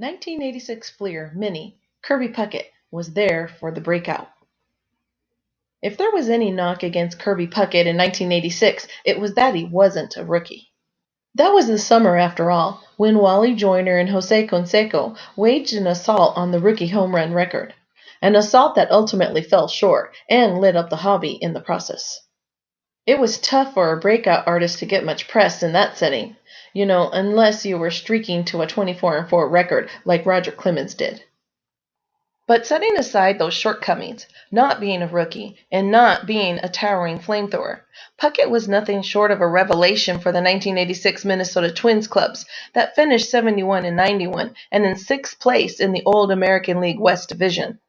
1986 Fleer Mini Kirby Puckett was there for the breakout. If there was any knock against Kirby Puckett in 1986, it was that he wasn't a rookie. That was the summer, after all, when Wally Joyner and Jose Canseco waged an assault on the rookie home run record, an assault that ultimately fell short and lit up the hobby in the process. It was tough for a breakout artist to get much press in that setting, unless you were streaking to a 24-4 record like Roger Clemens did. But setting aside those shortcomings, not being a rookie and not being a towering flamethrower, Puckett was nothing short of a revelation for the 1986 Minnesota Twins clubs that finished 71-91 and in 6th place in the old American League West Division.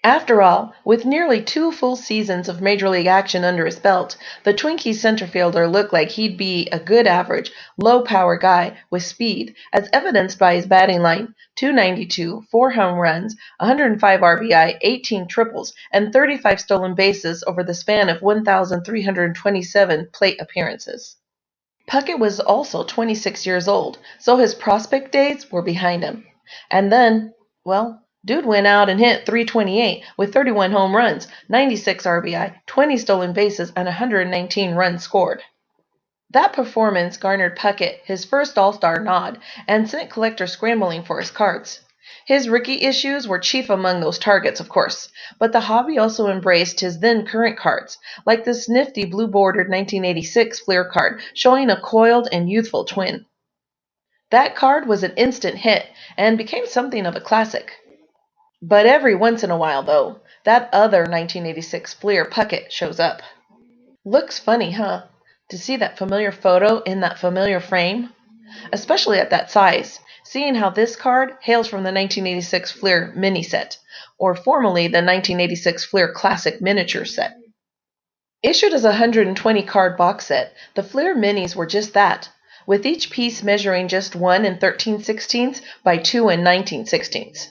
After all, with nearly 2 full seasons of Major League action under his belt, the Twinkies center fielder looked like he'd be a good average, low-power guy with speed, as evidenced by his batting line: .292, 4 home runs, 105 RBI, 18 triples, and 35 stolen bases over the span of 1,327 plate appearances. Puckett was also 26 years old, so his prospect days were behind him. And then, dude went out and hit .328 with 31 home runs, 96 RBI, 20 stolen bases, and 119 runs scored. That performance garnered Puckett his first All-Star nod and sent collectors scrambling for his cards. His rookie issues were chief among those targets, of course, but the hobby also embraced his then-current cards, like this nifty blue-bordered 1986 Fleer card showing a coiled and youthful twin. That card was an instant hit and became something of a classic. But every once in a while, though, that other 1986 Fleer Puckett shows up. Looks funny, huh? To see that familiar photo in that familiar frame? Especially at that size, seeing how this card hails from the 1986 Fleer Mini set, or formerly the 1986 Fleer Classic Miniature set. Issued as a 120-card box set, the Fleer Minis were just that, with each piece measuring just 1 13/16 by 2 19/16.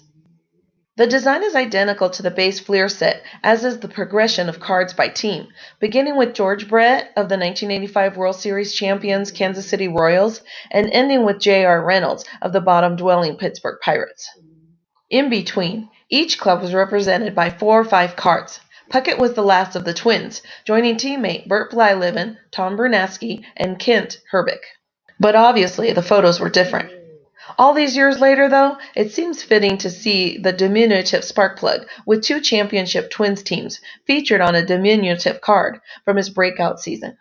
The design is identical to the base Fleer set, as is the progression of cards by team, beginning with George Brett of the 1985 World Series champions Kansas City Royals and ending with J.R. Reynolds of the bottom-dwelling Pittsburgh Pirates. In between, each club was represented by 4 or 5 cards. Puckett was the last of the Twins, joining teammate Bert Blyleven, Tom Brunansky, and Kent Herbeck. But obviously, the photos were different. All these years later, though, it seems fitting to see the diminutive spark plug with 2 championship Twins teams featured on a diminutive card from his breakout season.